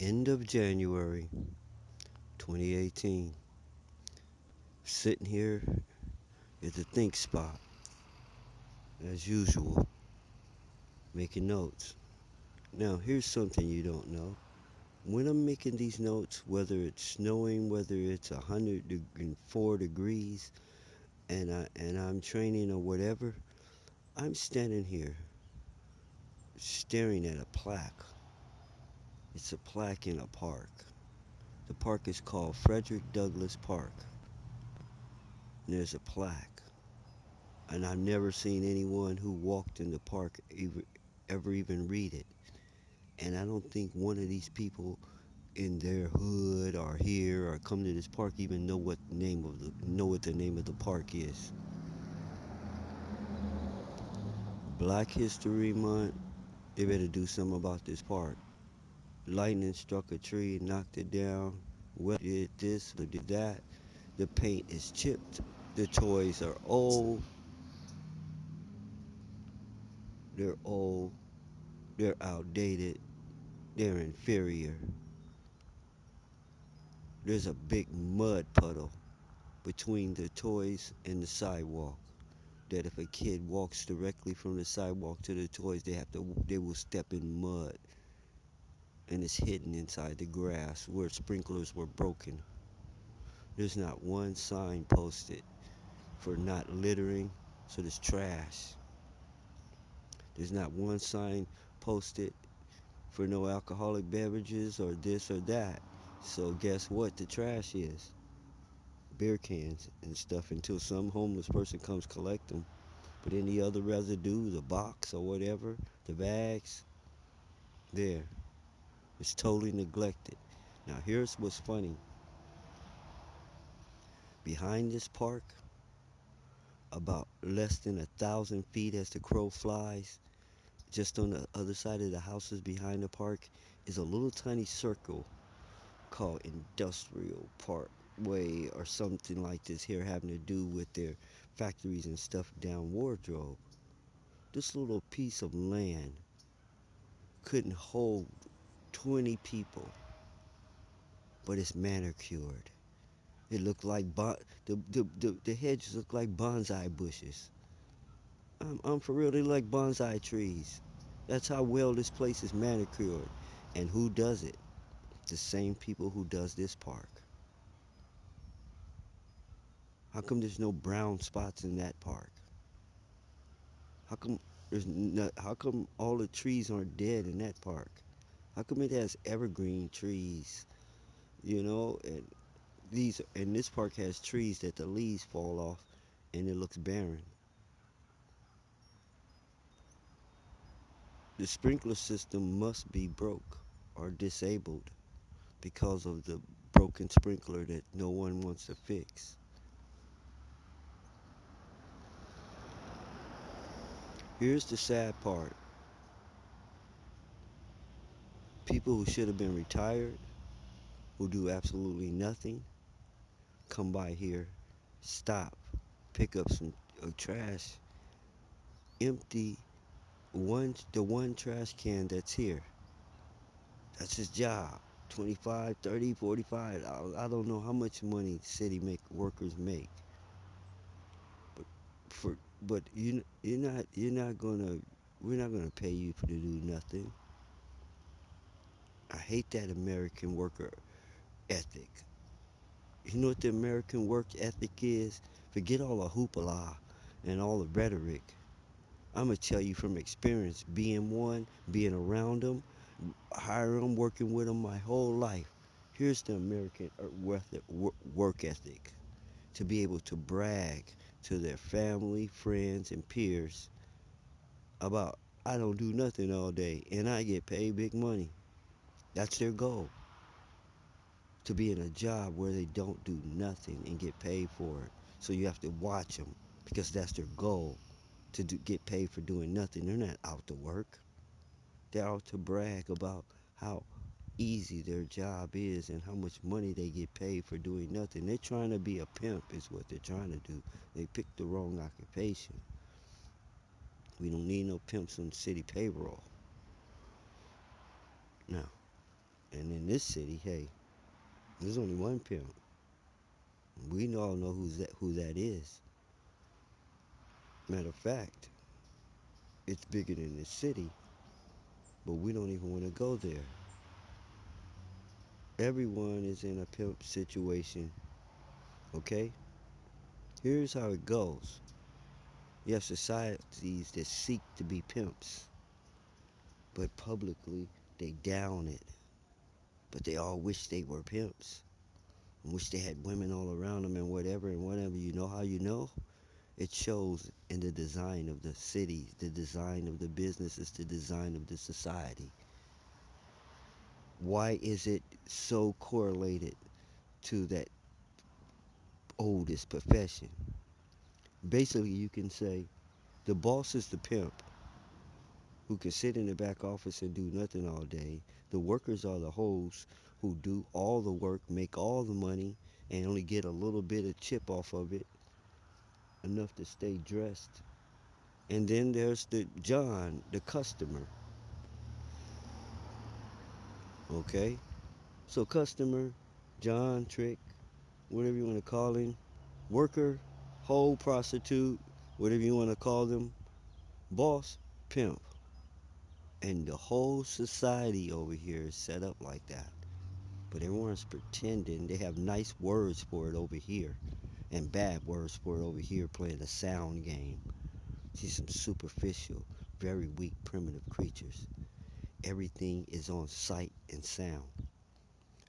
End of January 2018. Sitting here at the Think Spot, as usual, making notes. Now, here's something you don't know. When I'm making these notes, whether it's snowing, whether it's 104 degrees, and I'm training or whatever, I'm standing here staring at a plaque. It's a plaque in a park. The park is called Frederick Douglass Park. And there's a plaque. And I've never seen anyone who walked in the park ever even read it. And I don't think one of these people in their hood or here or come to this park even know what the name of the park is. Black History Month, they better do something about this park. Lightning struck a tree, knocked it down. Weather did this, weather did that. The paint is chipped. The toys are old. They're old. They're outdated. They're inferior. There's a big mud puddle between the toys and the sidewalk. That if a kid walks directly from the sidewalk to the toys, they will step in mud, and it's hidden inside the grass where sprinklers were broken. There's not one sign posted for not littering, so there's trash. There's not one sign posted for no alcoholic beverages or this or that. So guess what the trash is? Beer cans and stuff until some homeless person comes collect them. But any other residue, the box or whatever, the bags, there. It's totally neglected. Now here's what's funny. Behind this park, about less than 1,000 feet as the crow flies, just on the other side of the houses behind the park, is a little tiny circle called Industrial Park Way or something like this here having to do with their factories and stuff down Wardrobe. This little piece of land couldn't hold 20 people, but it's manicured. It looked like the hedges look like bonsai bushes. I'm for real. They like bonsai trees. That's how well this place is manicured. And who does it? The same people who does this park. How come there's no brown spots in that park? How come how come all the trees aren't dead in that park? How come it has evergreen trees? And this park has trees that the leaves fall off and it looks barren. The sprinkler system must be broke or disabled because of the broken sprinkler that no one wants to fix. Here's the sad part. People who should have been retired, who do absolutely nothing, come by here, stop, pick up some trash, empty the one trash can that's here. That's his job. 25, 30, 45. I don't know how much money city make workers make. But for but you're not gonna we're not gonna pay you for to do nothing. I hate that American worker ethic. You know what the American work ethic is? Forget all the hoopla and all the rhetoric. I'm gonna tell you from experience, being one, being around them, hiring them, working with them my whole life. Here's the American work ethic: to be able to brag to their family, friends, and peers about I don't do nothing all day and I get paid big money. That's their goal. To be in a job where they don't do nothing and get paid for it. So you have to watch them because that's their goal get paid for doing nothing. They're not out to work. They're out to brag about how easy their job is and how much money they get paid for doing nothing. They're trying to be a pimp, is what they're trying to do. They picked the wrong occupation. We don't need no pimps on city payroll. Now, And in this city, hey, there's only one pimp. We all know who that is. Matter of fact, it's bigger than the city, but we don't even want to go there. Everyone is in a pimp situation, okay? Here's how it goes. You have societies that seek to be pimps, but publicly they down it. But they all wish they were pimps. And wish they had women all around them and whatever. You know how you know? It shows in the design of the cities, the design of the businesses, the design of the society. Why is it so correlated to that oldest profession? Basically, you can say the boss is the pimp who can sit in the back office and do nothing all day. The workers are the hoes who do all the work, make all the money, and only get a little bit of chip off of it, enough to stay dressed. And then there's the John, the customer. Okay? So, customer, John, Trick, whatever you want to call him, worker, hoe, prostitute, whatever you want to call them, boss, pimp. And the whole society over here is set up like that. But everyone's pretending. They have nice words for it over here and bad words for it over here, playing a sound game. See some superficial, very weak, primitive creatures. Everything is on sight and sound.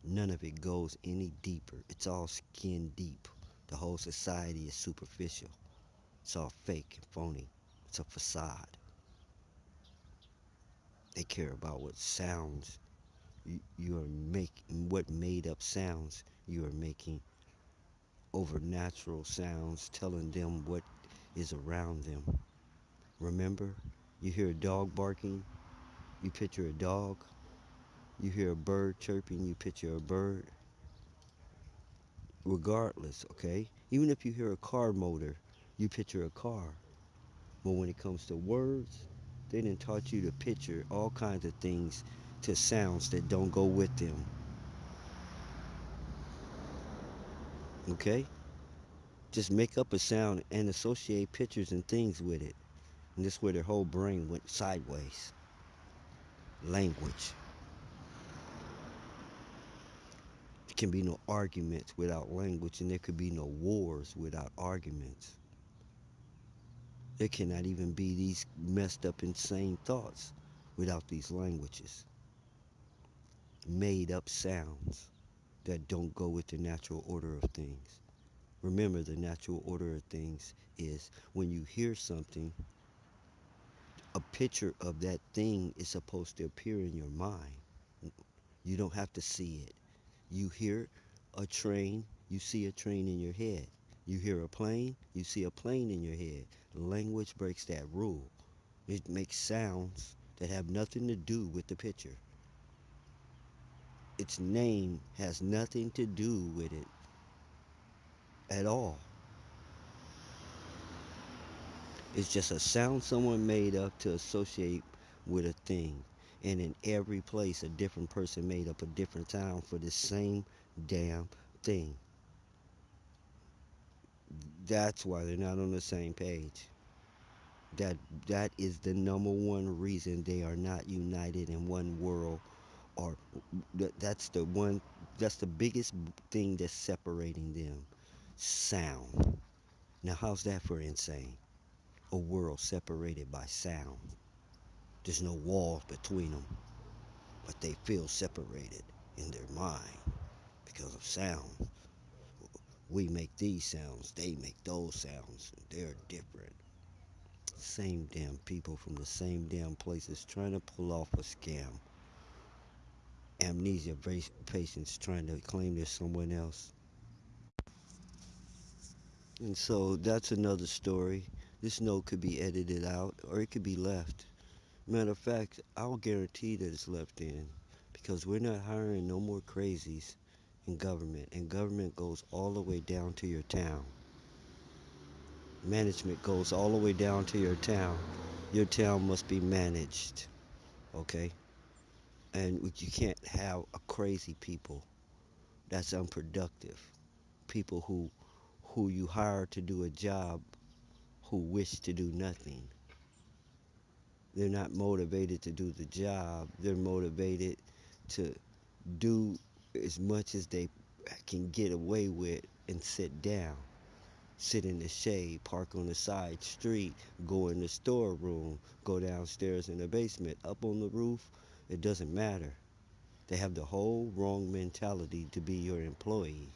None of it goes any deeper. It's all skin deep. The whole society is superficial. It's all fake and phony. It's a facade. They care about what sounds you are making, what made up sounds you are making over natural sounds, telling them what is around them. Remember, you hear a dog barking, you picture a dog. You hear a bird chirping, you picture a bird. Regardless, okay? Even if you hear a car motor, you picture a car. But when it comes to words, they didn't taught you to picture all kinds of things to sounds that don't go with them. Okay? Just make up a sound and associate pictures and things with it. And this is where their whole brain went sideways. Language. There can be no arguments without language, and there could be no wars without arguments. There cannot even be these messed up, insane thoughts without these languages. Made up sounds that don't go with the natural order of things. Remember, the natural order of things is when you hear something, a picture of that thing is supposed to appear in your mind. You don't have to see it. You hear a train, you see a train in your head. You hear a plane, you see a plane in your head. Language breaks that rule. It makes sounds that have nothing to do with the picture. Its name has nothing to do with it at all. It's just a sound someone made up to associate with a thing. And in every place, a different person made up a different sound for the same damn thing. That's why they're not on the same page. That that is the number one reason they are not united in one world, or that's the one, that's the biggest thing that's separating them. Sound. Now how's that for insane? A world separated by sound. There's no walls between them, but they feel separated in their mind because of sound. We make these sounds, they make those sounds. They're different. Same damn people from the same damn places trying to pull off a scam. Amnesia patients trying to claim they're someone else. And so that's another story. This note could be edited out or it could be left. Matter of fact, I'll guarantee that it's left in because we're not hiring no more crazies in government. And government goes all the way down to your town. Management goes all the way down to your town. Your town must be managed. Okay? And you can't have a crazy people that's unproductive. People who you hire to do a job who wish to do nothing. They're not motivated to do the job. They're motivated to do as much as they can get away with and sit down. Sit in the shade, park on the side street, go in the storeroom, go downstairs in the basement, up on the roof. It doesn't matter. They have the whole wrong mentality to be your employee,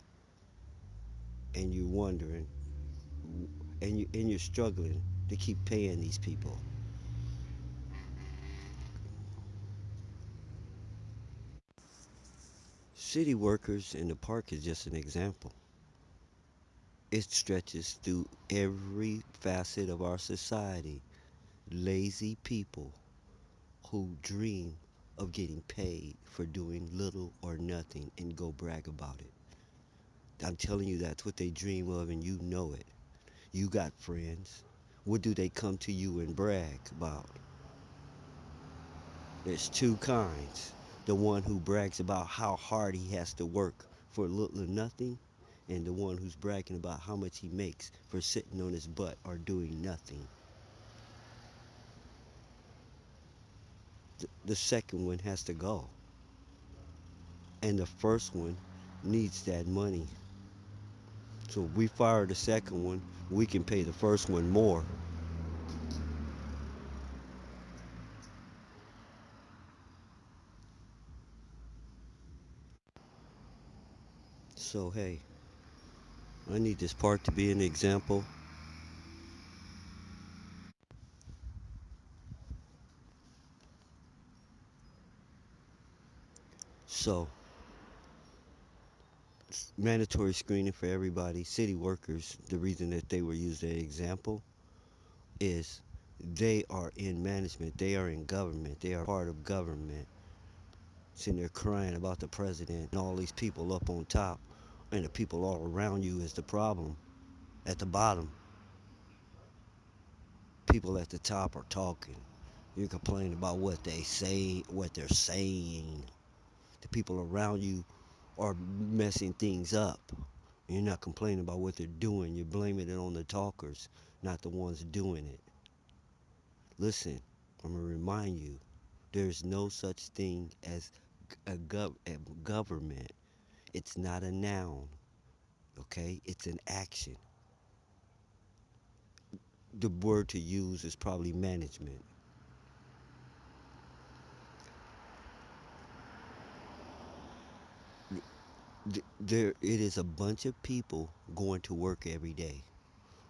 and you're wondering, and you're struggling to keep paying these people. City workers in the park is just an example. It stretches through every facet of our society. Lazy people who dream of getting paid for doing little or nothing and go brag about it. I'm telling you, that's what they dream of, and you know it. You got friends. What do they come to you and brag about? There's two kinds. The one who brags about how hard he has to work for little or nothing, and the one who's bragging about how much he makes for sitting on his butt or doing nothing. The second one has to go, and the first one needs that money. So if we fire the second one, we can pay the first one more. So hey, I need this part to be an example. So mandatory screening for everybody, city workers, the reason that they were used as an example is they are in management, they are in government, they are part of government, sitting there crying about the president and all these people up on top, and the people all around you is the problem. At the bottom, people at the top are talking. You're complaining about what they say, what they're saying. The people around you are messing things up. You're not complaining about what they're doing. You're blaming it on the talkers, not the ones doing it. Listen, I'm going to remind you, there's no such thing as a government. It's not a noun, okay? It's an action. The word to use is probably management. There, it is a bunch of people going to work every day.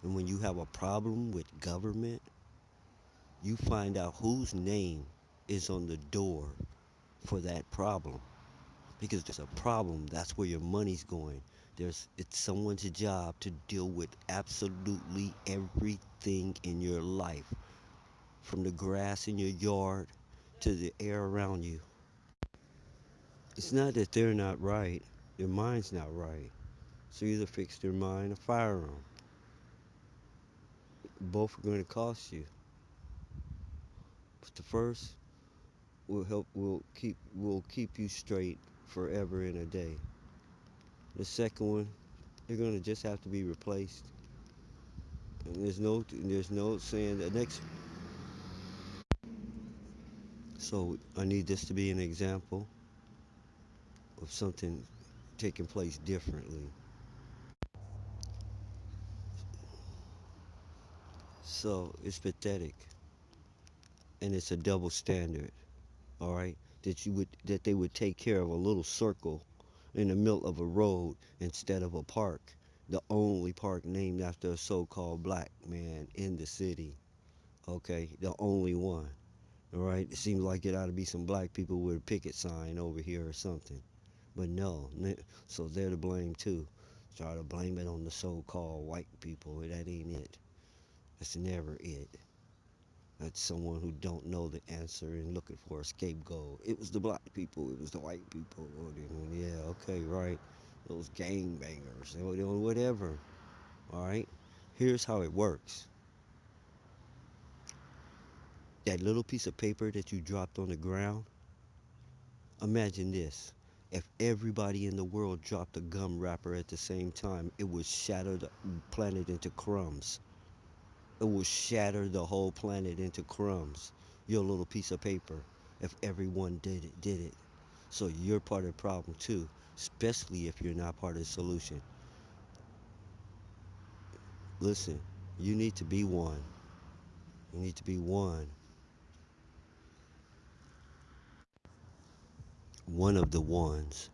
And when you have a problem with government, you find out whose name is on the door for that problem. Because there's a problem, that's where your money's going. It's someone's job to deal with absolutely everything in your life, from the grass in your yard to the air around you. It's not that they're not right, their mind's not right. So either fix their mind or fire them. Both are going to cost you. But the first will keep you straight forever and a day. The second one, they're going to just have to be replaced. And there's no saying the next. So I need this to be an example of something taking place differently. So it's pathetic, and it's a double standard. All right, that they would take care of a little circle in the middle of a road instead of a park, the only park named after a so-called black man in the city. Okay, the only one. All right, it seems like it ought to be some black people with a picket sign over here or something. But no, so they're to blame too. Try to blame it on the so-called white people. That ain't it. That's never it. That's someone who don't know the answer and looking for a scapegoat. It was the black people. It was the white people. Yeah, okay, right. Those gangbangers, whatever. All right. Here's how it works. That little piece of paper that you dropped on the ground, Imagine this. If everybody in the world dropped a gum wrapper at the same time, it would shatter the planet into crumbs. It will shatter the whole planet into crumbs. Your little piece of paper. If everyone did it. So you're part of the problem too, especially if you're not part of the solution. Listen, you need to be one. You need to be one. One of the ones.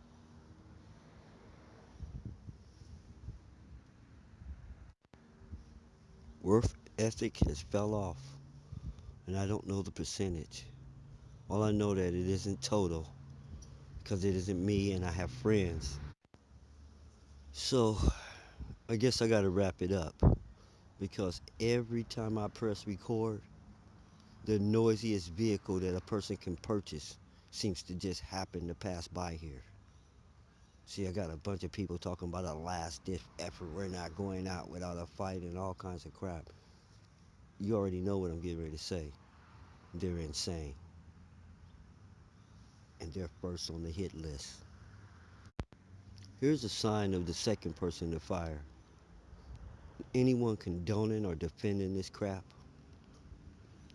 Work ethic has fell off, and I don't know the percentage. All I know that it isn't total, because it isn't me and I have friends. So I guess I gotta wrap it up because every time I press record, the noisiest vehicle that a person can purchase seems to just happen to pass by here. See, I got a bunch of people talking about a last ditch effort. We're not going out without a fight and all kinds of crap. You already know what I'm getting ready to say. They're insane. And they're first on the hit list. Here's a sign of the second person to fire. Anyone condoning or defending this crap,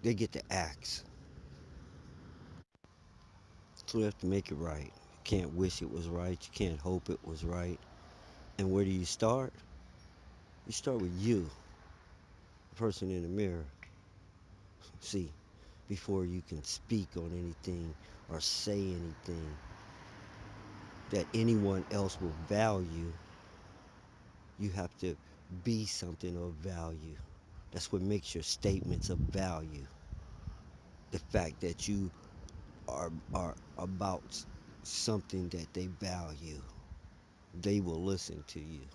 they get the axe. So we have to make it right. You can't wish it was right. You can't hope it was right. And where do you start? You start with you, the person in the mirror. See, before you can speak on anything or say anything that anyone else will value, you have to be something of value. That's what makes your statements of value. The fact that you are about something that they value. They will listen to you.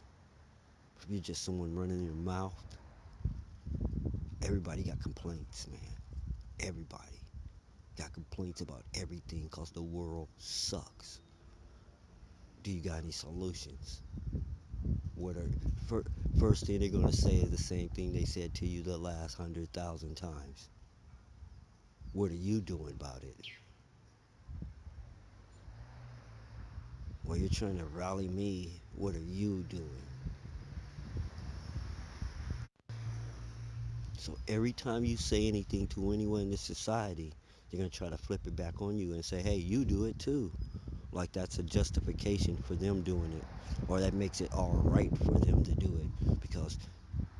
If you're just someone running your mouth, everybody got complaints, man. Everybody got complaints about everything because the world sucks. Do you got any solutions? What are fir- First thing they're gonna say is the same thing they said to you the last 100,000 times. What are you doing about it? Well, you're trying to rally me. What are you doing? So every time you say anything to anyone in this society, they're gonna try to flip it back on you and say, "Hey, you do it too." Like that's a justification for them doing it, or that makes it all right for them to do it because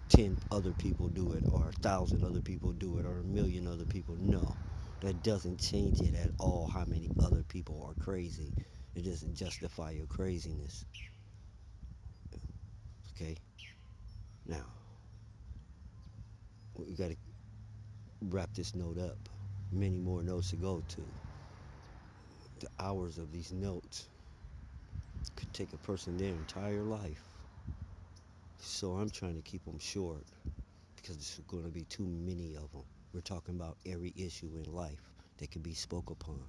10 other people do it, or 1,000 other people do it, or a million other people. No, that doesn't change it at all how many other people are crazy. It doesn't justify your craziness. Okay? Now, we got to wrap this note up. Many more notes to go to. The hours of these notes could take a person their entire life. So I'm trying to keep them short because there's going to be too many of them. We're talking about every issue in life that can be spoke upon.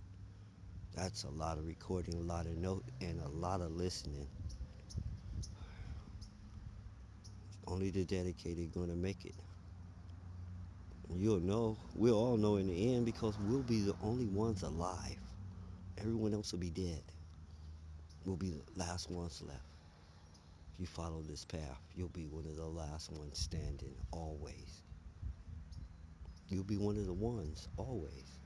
That's a lot of recording, a lot of note, and a lot of listening. Only the dedicated gonna make it. You'll know. We'll all know in the end because we'll be the only ones alive. Everyone else will be dead. We'll be the last ones left. If you follow this path, you'll be one of the last ones standing always. You'll be one of the ones always.